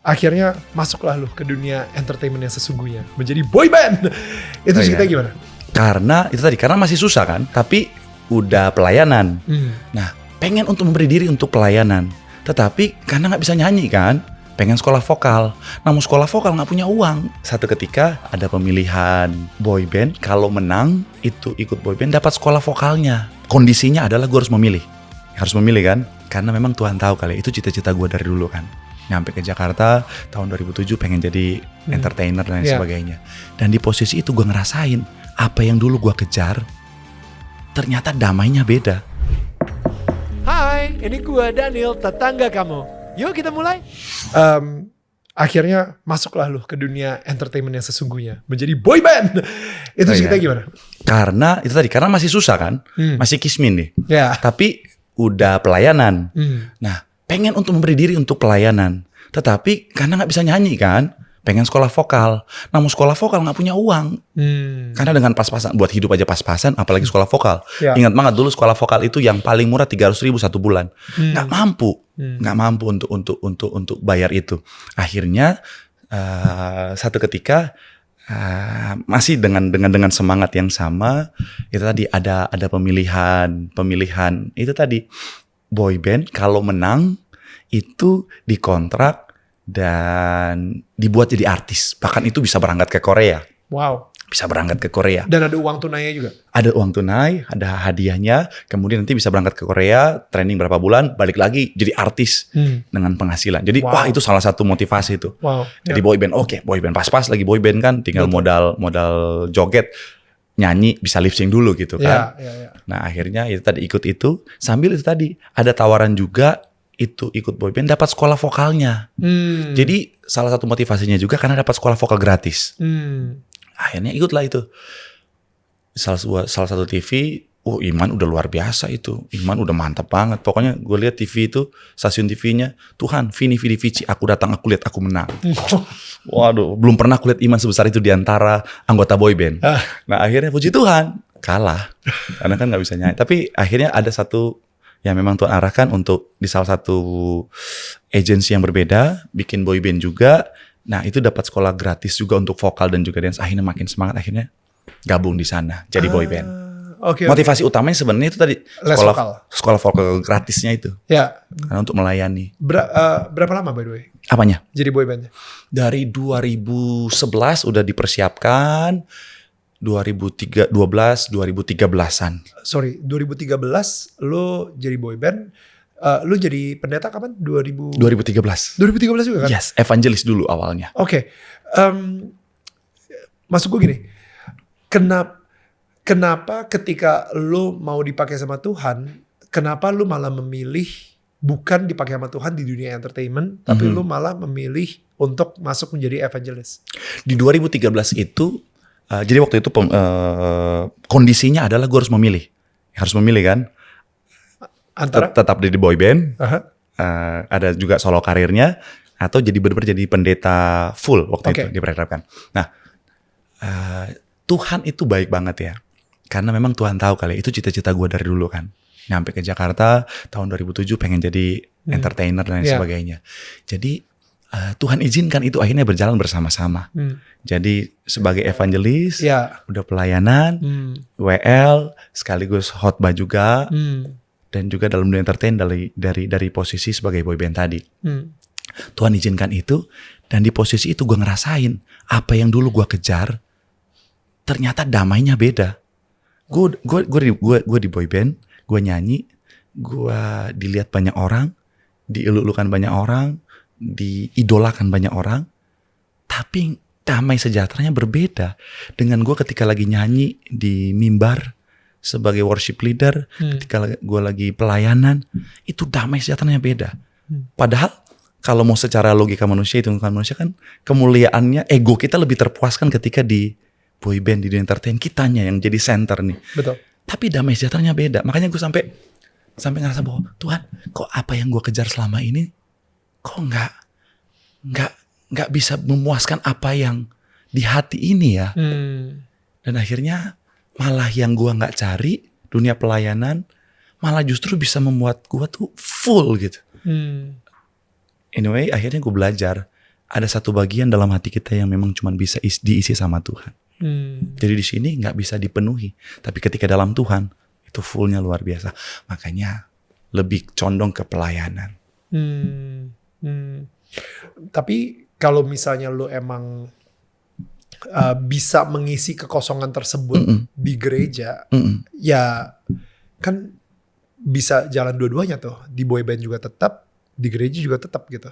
akhirnya masuklah lu ke dunia entertainment yang sesungguhnya, menjadi boy band. Itu ceritanya gimana? Karena itu tadi, karena masih susah kan, tapi udah pelayanan. Nah, pengen untuk memberi diri untuk pelayanan, tetapi karena nggak bisa nyanyi kan, pengen sekolah vokal. Namun sekolah vokal nggak punya uang. Satu ketika ada pemilihan boy band, kalau menang itu ikut boy band dapat sekolah vokalnya. Kondisinya adalah gue harus memilih kan, karena memang Tuhan tahu kali itu cita-cita gue dari dulu kan. Nyampe ke Jakarta tahun 2007 pengen jadi entertainer dan sebagainya. Dan di posisi itu gue ngerasain apa yang dulu gue kejar, ternyata damainya beda. Hai, ini gue Daniel, tetangga kamu. Yuk kita mulai. Akhirnya masuklah lu ke dunia entertainment yang sesungguhnya, menjadi boy band. Itu ceritanya gimana? Karena itu tadi, karena masih susah kan, masih kismin nih. Tapi udah pelayanan. Nah, pengen untuk memberi diri untuk pelayanan, tetapi karena nggak bisa nyanyi kan, pengen sekolah vokal. Namun sekolah vokal nggak punya uang, karena dengan pas-pasan buat hidup aja pas-pasan, apalagi sekolah vokal. Ingat banget dulu sekolah vokal itu yang paling murah 300.000 satu bulan, nggak mampu untuk bayar itu. Akhirnya satu ketika masih dengan semangat yang sama, itu tadi ada pemilihan itu tadi. Boy band kalau menang itu dikontrak dan dibuat jadi artis. Bahkan itu bisa berangkat ke Korea. Wow. Bisa berangkat ke Korea. Dan ada uang tunainya juga? Ada uang tunai, ada hadiahnya. Kemudian nanti bisa berangkat ke Korea, training berapa bulan, balik lagi jadi artis dengan penghasilan. Jadi wah, itu salah satu motivasi itu. Jadi boy band, boy band pas-pas lagi boy band kan, tinggal modal joget, nyanyi, bisa lip sync dulu gitu kan. Nah akhirnya itu tadi ikut itu, sambil itu tadi ada tawaran juga itu ikut boyband dapat sekolah vokalnya. Jadi salah satu motivasinya juga karena dapat sekolah vokal gratis. Akhirnya ikutlah itu. Salah satu TV, Iman udah luar biasa itu. Iman udah mantap banget. Pokoknya gue lihat TV itu, stasiun TV-nya, Tuhan, Vini Vidi Vici, aku datang, aku lihat, aku menang. Waduh, belum pernah aku lihat Iman sebesar itu di antara anggota boyband. Nah akhirnya puji Tuhan, kalah. Karena kan gak bisa nyanyi. Tapi akhirnya ada satu yang memang Tuhan arahkan untuk di salah satu agensi yang berbeda, bikin boyband juga. Nah itu dapat sekolah gratis juga untuk vokal dan juga dance. Akhirnya makin semangat, akhirnya gabung di sana jadi boyband. Motivasi utamanya sebenarnya itu tadi sekolah vokal gratisnya itu. Karena untuk melayani. Berapa lama by the way? Apanya? Jadi boybandnya? Dari 2011 udah dipersiapkan. 2013-an. Sorry, 2013 lo jadi boyband. Lo jadi pendeta kapan? 2013 juga kan? Yes, evangelis dulu awalnya. Maksud gue gini, kenapa ketika lo mau dipakai sama Tuhan, kenapa lo malah memilih bukan dipakai sama Tuhan di dunia entertainment, tapi lo malah memilih untuk masuk menjadi evangelis? Di 2013 itu, jadi waktu itu kondisinya adalah gue harus memilih kan, antara tetap di boy band, ada juga solo karirnya, atau jadi benar-benar jadi pendeta full waktu itu diperhadapkan. Nah, Tuhan itu baik banget ya, karena memang Tuhan tahu kali itu cita-cita gue dari dulu kan. Nyampe ke Jakarta tahun 2007 pengen jadi entertainer dan sebagainya. Jadi Tuhan izinkan itu akhirnya berjalan bersama-sama. Jadi sebagai evangelis, udah pelayanan, WL, sekaligus khotbah juga, dan juga dalam dunia entertain dari posisi sebagai boyband tadi. Tuhan izinkan itu, dan di posisi itu gue ngerasain apa yang dulu gue kejar, ternyata damainya beda. Gue di boyband, gue nyanyi, gue dilihat banyak orang, dielulukan banyak orang, diidolakan banyak orang, tapi damai sejahteranya berbeda dengan gue ketika lagi nyanyi di mimbar sebagai worship leader, ketika gue lagi pelayanan, itu damai sejahteranya beda. Padahal kalau mau secara logika manusia, hitungan manusia kan, kemuliaannya, ego kita lebih terpuaskan ketika di boyband, di entertain, kitanya yang jadi center nih. Betul. Tapi damai sejahteranya beda. Makanya gue sampai ngerasa bahwa Tuhan, kok apa yang gue kejar selama ini kok nggak bisa memuaskan apa yang di hati ini ya. Dan akhirnya malah yang gue nggak cari, dunia pelayanan, malah justru bisa membuat gue tuh full gitu. Anyway, akhirnya gue belajar ada satu bagian dalam hati kita yang memang cuma bisa diisi sama Tuhan. Jadi di sini nggak bisa dipenuhi. Tapi ketika dalam Tuhan, itu fullnya luar biasa. Makanya lebih condong ke pelayanan. Tapi kalau misalnya lu emang bisa mengisi kekosongan tersebut di gereja, ya kan bisa jalan dua-duanya tuh. Di boyband juga tetap, di gereja juga tetap gitu.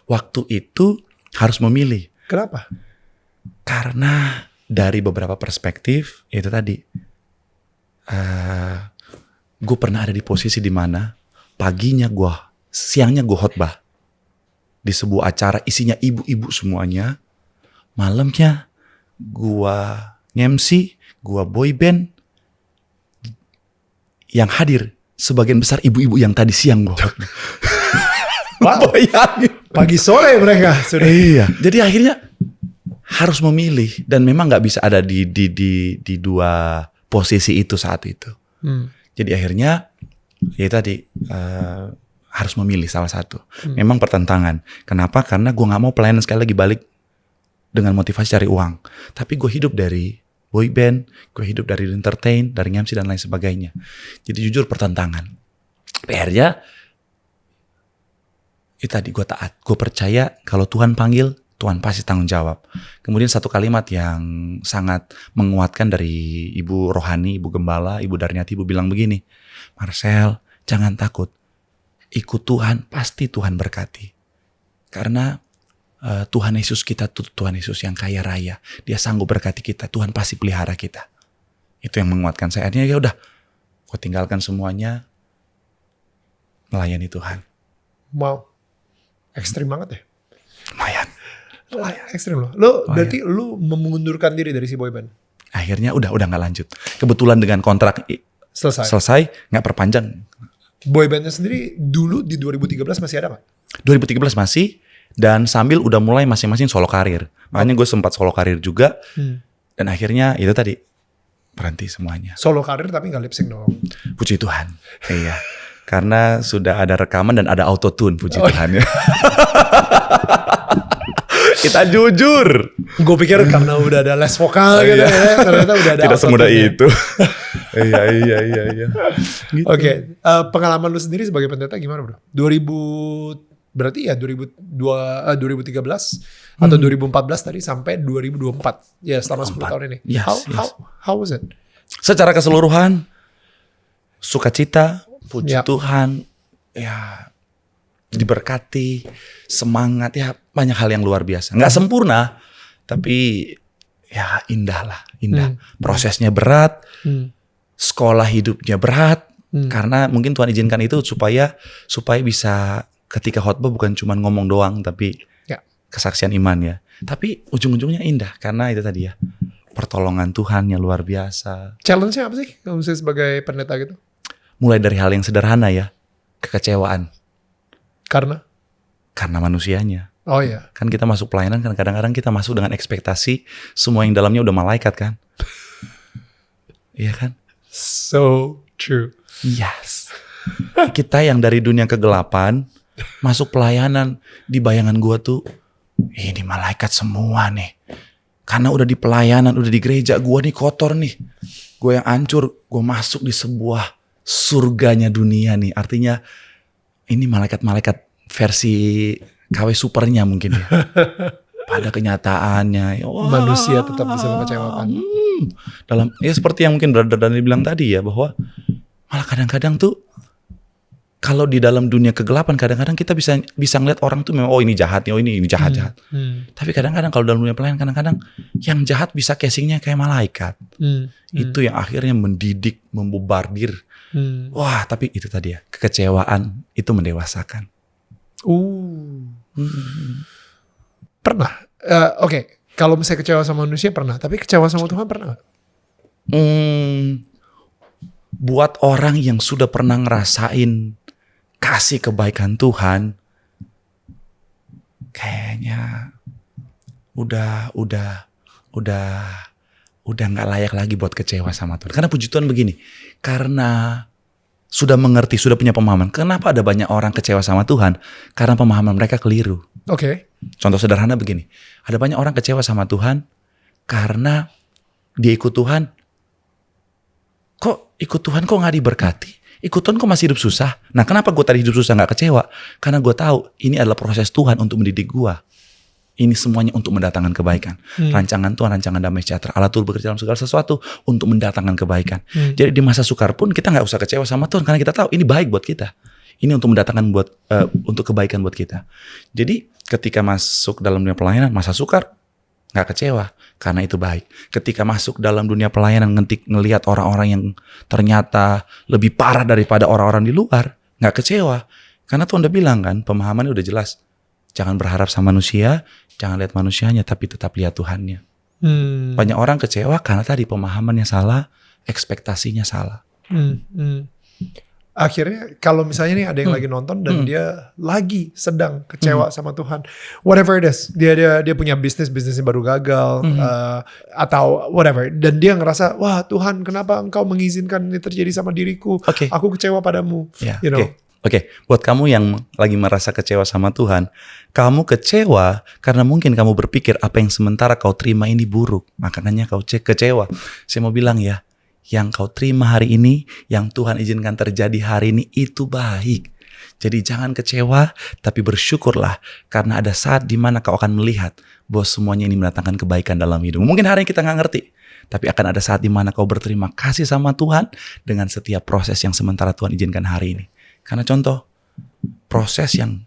Waktu itu harus memilih. Kenapa? Karena dari beberapa perspektif, itu tadi, gue pernah ada di posisi di mana siangnya gue khotbah di sebuah acara isinya ibu-ibu semuanya, malamnya gue nge-MC, gue boyband, yang hadir sebagian besar ibu-ibu yang tadi siang gue. Wow. Pagi sore mereka sudah. Iya. Jadi akhirnya harus memilih dan memang nggak bisa ada di dua posisi itu saat itu. Jadi akhirnya ya tadi harus memilih salah satu. Memang pertentangan. Kenapa? Karena gue nggak mau pelayanan sekali lagi balik dengan motivasi cari uang. Tapi gue hidup dari boyband, gue hidup dari entertain, dari MC dan lain sebagainya. Jadi jujur pertentangan. PR-nya itu tadi gue taat, gue percaya kalau Tuhan panggil, Tuhan pasti tanggung jawab. Kemudian satu kalimat yang sangat menguatkan dari Ibu Rohani, Ibu Gembala, Ibu Darniati, Ibu bilang begini, Marcel, jangan takut, ikut Tuhan, pasti Tuhan berkati. Karena Tuhan Yesus kita tuh Tuhan Yesus yang kaya raya, Dia sanggup berkati kita, Tuhan pasti pelihara kita. Itu yang menguatkan saya. Akhirnya ya udah, gue tinggalkan semuanya, melayani Tuhan. Wow. Ekstrim banget ya. Lumayan. Ekstrim loh. Lo berarti lu mengundurkan diri dari si boyband. Akhirnya udah nggak lanjut. Kebetulan dengan kontrak selesai nggak perpanjang. Boybandnya sendiri dulu di 2013 masih ada nggak? 2013 masih, dan sambil udah mulai masing-masing solo karir. Makanya gue sempat solo karir juga. Dan akhirnya itu tadi berhenti semuanya. Solo karir tapi nggak lip sync dong. Puji Tuhan. Iya. Karena sudah ada rekaman dan ada autotune, puji Tuhan ya. Kita jujur. Gue pikir karena udah ada les vokal gitu ya, ternyata udah ada. Tidak semudah itu. Iya. Gitu. Oke, pengalaman lu sendiri sebagai pendeta gimana bro? 2013 atau 2014 tadi sampai 2024. Ya selama 10 tahun ini. Yes. How was it? Secara keseluruhan, sukacita, puji Tuhan, ya diberkati, semangat, ya banyak hal yang luar biasa. Nggak sempurna, tapi ya indah. Prosesnya berat, sekolah hidupnya berat, karena mungkin Tuhan izinkan itu supaya bisa ketika khotbah bukan cuma ngomong doang, tapi kesaksian iman ya. Tapi ujung-ujungnya indah, karena itu tadi ya, pertolongan Tuhan yang luar biasa. Challenge-nya apa sih kalau misalnya sebagai pendeta gitu? Mulai dari hal yang sederhana ya, kekecewaan. Karena manusianya. Oh iya. Kan kita masuk pelayanan kan kadang-kadang kita masuk dengan ekspektasi semua yang dalamnya udah malaikat kan. Iya kan? So true. Yes. Kita yang dari dunia kegelapan masuk pelayanan, di bayangan gua tuh ini malaikat semua nih. Karena udah di pelayanan, udah di gereja, gua nih kotor nih. Gua yang hancur, gua masuk di sebuah surganya dunia nih. Artinya ini malaikat-malaikat versi KW supernya mungkin ya. Pada kenyataannya manusia tetap bisa mengecewakan. Dalam ya seperti yang mungkin Brother Dani bilang tadi ya, bahwa malah kadang-kadang tuh kalau di dalam dunia kegelapan kadang-kadang kita bisa ngeliat orang tuh memang ini jahat nih, ini jahat. Tapi kadang-kadang kalau dalam dunia pelayanan kadang-kadang yang jahat bisa casingnya kayak malaikat. Itu yang akhirnya mendidik, membobardir. Wah, tapi itu tadi ya, kekecewaan itu mendewasakan. Pernah? Oke. Kalau misalnya kecewa sama manusia pernah, tapi kecewa sama Tuhan pernah gak? Buat orang yang sudah pernah ngerasain kasih kebaikan Tuhan, kayaknya udah nggak layak lagi buat kecewa sama Tuhan. Karena puji Tuhan begini, karena sudah mengerti, sudah punya pemahaman. Kenapa ada banyak orang kecewa sama Tuhan? Karena pemahaman mereka keliru. Oke. Contoh sederhana begini, ada banyak orang kecewa sama Tuhan karena dia ikut Tuhan. Kok ikut Tuhan kok gak diberkati? Ikut Tuhan kok masih hidup susah? Nah, kenapa gue tadi hidup susah gak kecewa? Karena gue tahu ini adalah proses Tuhan untuk mendidik gue. Ini semuanya untuk mendatangkan kebaikan. Rancangan Tuhan, rancangan damai sejahtera. Allah Tuhan bekerja dalam segala sesuatu untuk mendatangkan kebaikan. Jadi di masa sukar pun kita gak usah kecewa sama Tuhan karena kita tahu ini baik buat kita. Ini untuk mendatangkan untuk kebaikan buat kita. Jadi ketika masuk dalam dunia pelayanan, masa sukar gak kecewa karena itu baik. Ketika masuk dalam dunia pelayanan ngelihat orang-orang yang ternyata lebih parah daripada orang-orang di luar, gak kecewa karena Tuhan udah bilang kan, pemahamannya udah jelas. Jangan berharap sama manusia, jangan lihat manusianya, tapi tetap lihat Tuhannya. Banyak orang kecewa karena tadi pemahamannya salah, ekspektasinya salah. Akhirnya kalau misalnya nih ada yang lagi nonton dan dia lagi sedang kecewa sama Tuhan, whatever it is, dia punya bisnisnya baru gagal atau whatever, dan dia ngerasa, wah Tuhan kenapa engkau mengizinkan ini terjadi sama diriku? Aku kecewa padamu. You know? Oke, buat kamu yang lagi merasa kecewa sama Tuhan, kamu kecewa karena mungkin kamu berpikir apa yang sementara kau terima ini buruk, makanya kau kecewa. Saya mau bilang ya, yang kau terima hari ini, yang Tuhan izinkan terjadi hari ini itu baik. Jadi jangan kecewa, tapi bersyukurlah karena ada saat di mana kau akan melihat bahwa semuanya ini mendatangkan kebaikan dalam hidup. Mungkin hari ini kita nggak ngerti, tapi akan ada saat di mana kau berterima kasih sama Tuhan dengan setiap proses yang sementara Tuhan izinkan hari ini. Karena contoh, proses yang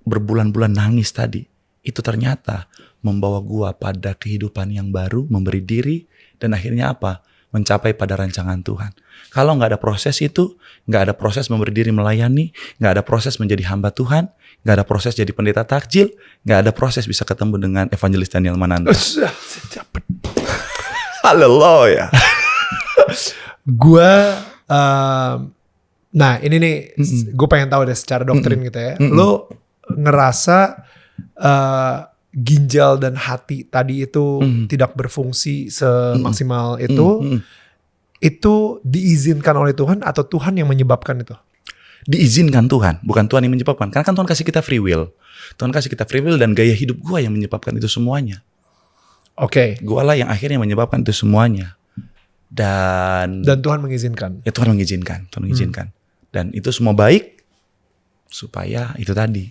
berbulan-bulan nangis tadi, itu ternyata membawa gua pada kehidupan yang baru, memberi diri, dan akhirnya apa? Mencapai pada rancangan Tuhan. Kalau nggak ada proses itu, nggak ada proses memberi diri melayani, nggak ada proses menjadi hamba Tuhan, nggak ada proses jadi pendeta takjil, nggak ada proses bisa ketemu dengan evangelis Daniel Mananta. Haleluya. Gua nah ini nih, gue pengen tahu deh secara doktrin gitu ya. Lo ngerasa ginjal dan hati tadi itu tidak berfungsi semaksimal itu diizinkan oleh Tuhan atau Tuhan yang menyebabkan itu? Diizinkan Tuhan, bukan Tuhan yang menyebabkan. Karena kan Tuhan kasih kita free will. Tuhan kasih kita free will dan gaya hidup gue yang menyebabkan itu semuanya. Gue lah yang akhirnya menyebabkan itu semuanya. Dan Tuhan mengizinkan. Ya Tuhan mengizinkan. Dan itu semua baik supaya itu tadi.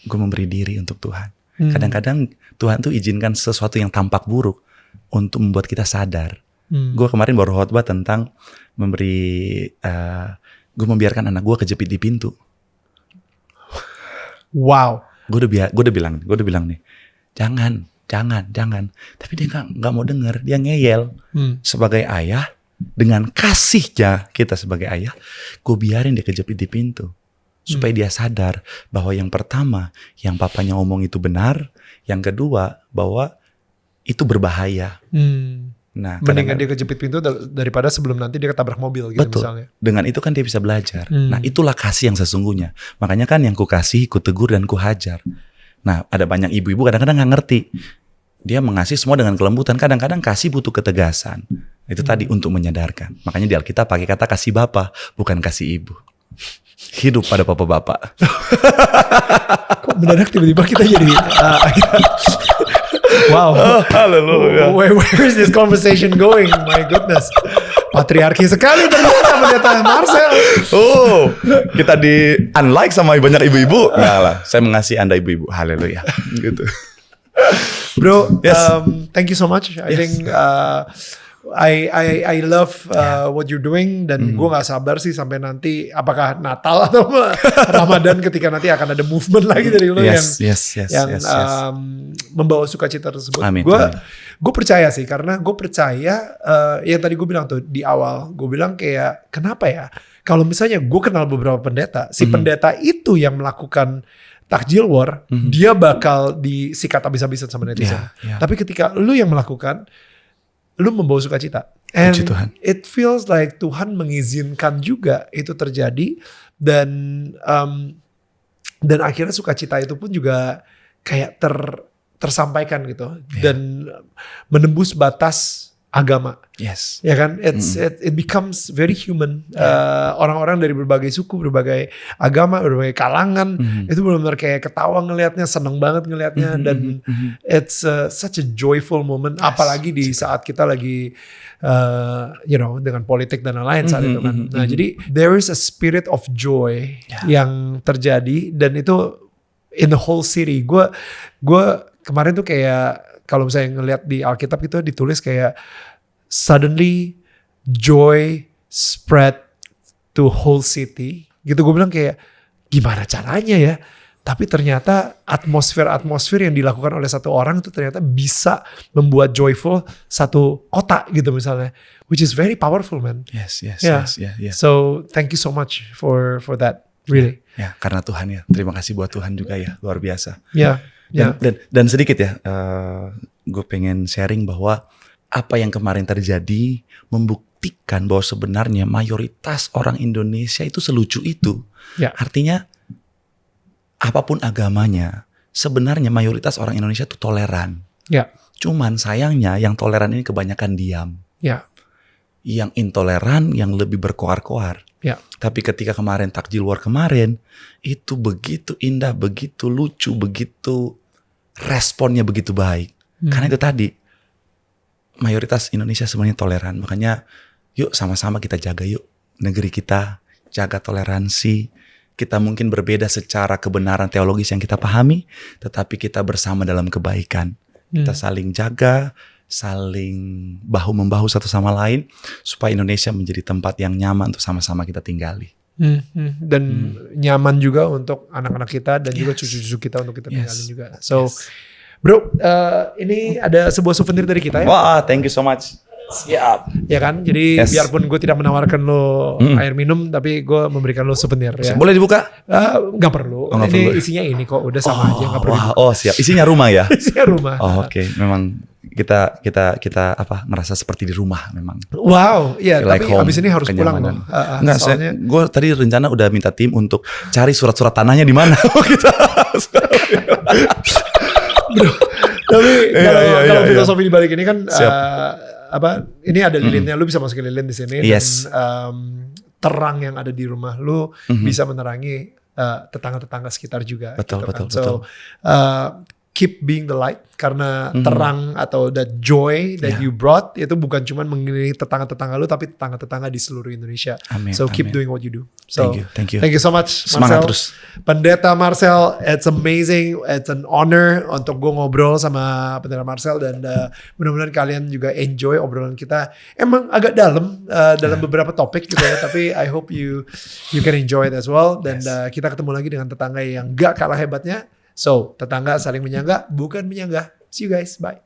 Gue memberi diri untuk Tuhan. Kadang-kadang Tuhan tuh izinkan sesuatu yang tampak buruk untuk membuat kita sadar. Gue kemarin baru khotbah tentang gue membiarkan anak gue kejepit di pintu. Wow. Gue udah bilang nih, jangan. Tapi dia nggak mau denger, dia ngeyel. Sebagai ayah, dengan kasihnya kita sebagai ayah, gue biarin dia kejepit di pintu. Supaya dia sadar bahwa yang pertama, yang papanya ngomong itu benar. Yang kedua, bahwa itu berbahaya. Nah, mendingan dia kejepit pintu daripada sebelum nanti dia ketabrak mobil gitu. Betul. Misalnya. Dengan itu kan dia bisa belajar. Nah, itulah kasih yang sesungguhnya. Makanya kan yang ku kasih, ku tegur dan ku hajar. Nah, ada banyak ibu-ibu kadang-kadang gak ngerti. Dia mengasihi semua dengan kelembutan. Kadang-kadang kasih butuh ketegasan. Itu tadi untuk menyadarkan. Makanya di Alkitab pakai kata kasih bapa, bukan kasih ibu. Hidup pada bapak-bapak. Kok mendadak tiba-tiba kita jadi wow. Haleluya. Where is this conversation going? My goodness. Patriarki sekali ternyata pendeta Marcel. Kita di unlike sama banyak ibu-ibu. Enggak lah, saya mengasihi Anda ibu-ibu. Haleluya. Gitu. Bro, thank you so much. I think I love what you're doing dan gue gak sabar sih sampai nanti apakah Natal atau Ramadan ketika nanti akan ada movement lagi dari lo yang membawa sukacita tersebut. Gue percaya sih karena gue percaya yang tadi gue bilang tuh di awal, gue bilang kayak kenapa ya kalau misalnya gue kenal beberapa pendeta, si pendeta itu yang melakukan takjil war, dia bakal disikat habis-habisan sama netizen. Tapi ketika lu yang melakukan, lu membawa sukacita. And it feels like Tuhan mengizinkan juga itu terjadi dan akhirnya sukacita itu pun juga kayak tersampaikan gitu dan menembus batas agama. Yes. Ya kan, it becomes very human. Orang-orang dari berbagai suku, berbagai agama, berbagai kalangan, itu benar-benar kayak ketawa ngelihatnya, seneng banget ngelihatnya, dan it's such a joyful moment. Apalagi di saat kita lagi, dengan politik dan lain-lain saat itu kan. Nah, jadi there is a spirit of joy yang terjadi, dan itu in the whole city. Gue kemarin tuh kayak, kalau misalnya ngelihat di Alkitab itu ditulis kayak suddenly joy spread to whole city. Gitu, gue bilang kayak gimana caranya ya? Tapi ternyata atmosfer yang dilakukan oleh satu orang itu ternyata bisa membuat joyful satu kota gitu misalnya, which is very powerful, man. Yes. So thank you so much for that, really. Ya, karena Tuhan ya. Terima kasih buat Tuhan juga ya, luar biasa. Dan sedikit ya, gue pengen sharing bahwa apa yang kemarin terjadi membuktikan bahwa sebenarnya mayoritas orang Indonesia itu selucu itu. Artinya apapun agamanya, sebenarnya mayoritas orang Indonesia itu toleran. Cuman sayangnya yang toleran ini kebanyakan diam. Yang intoleran yang lebih berkoar-koar. Tapi ketika kemarin takjil war kemarin, itu begitu indah, begitu lucu, begitu responnya begitu baik. Karena itu tadi, mayoritas Indonesia sebenarnya toleran. Makanya yuk sama-sama kita jaga yuk negeri kita, jaga toleransi. Kita mungkin berbeda secara kebenaran teologis yang kita pahami, tetapi kita bersama dalam kebaikan. Kita saling jaga, saling bahu-membahu satu sama lain, supaya Indonesia menjadi tempat yang nyaman untuk sama-sama kita tinggali. Dan nyaman juga untuk anak-anak kita dan juga cucu-cucu kita untuk kita tinggalin juga. So, bro, ini ada sebuah souvenir dari kita ya. Wah, thank you so much. Siap. Ya kan, jadi biarpun gue tidak menawarkan lo air minum, tapi gue memberikan lo souvenir ya. Boleh dibuka? Gak perlu. Nggak ini perlu. Isinya ini kok, udah sama aja, gak perlu. Siap. Isinya rumah ya. Isinya rumah. Oke. Memang kita ngerasa seperti di rumah memang. Wow, iya. Like tapi home, abis ini harus pulang kenyamanan. loh. Enggak, gue tadi rencana udah minta tim untuk cari surat-surat tanahnya di mana. Kita. Bro, tapi kalau filosofi di balik ini kan ini ada lilinnya, lu bisa masukin lilin di sini, dan terang yang ada di rumah lu bisa menerangi tetangga-tetangga sekitar juga. Betul. So keep being the light, karena terang atau that joy that you brought itu bukan cuma mengelilingi tetangga-tetangga lu, tapi tetangga-tetangga di seluruh Indonesia. So keep doing what you do. So thank you. Thank you so much, Semangat Marcel. terus. Pendeta Marcel, it's amazing, it's an honor untuk gue ngobrol sama Pendeta Marcel, dan mudah-mudahan kalian juga enjoy obrolan kita. Emang agak dalam beberapa topik gitu ya, tapi I hope you can enjoy it as well. Dan kita ketemu lagi dengan tetangga yang gak kalah hebatnya. So, tetangga saling menyangga, bukan menyanggah. See you guys, bye.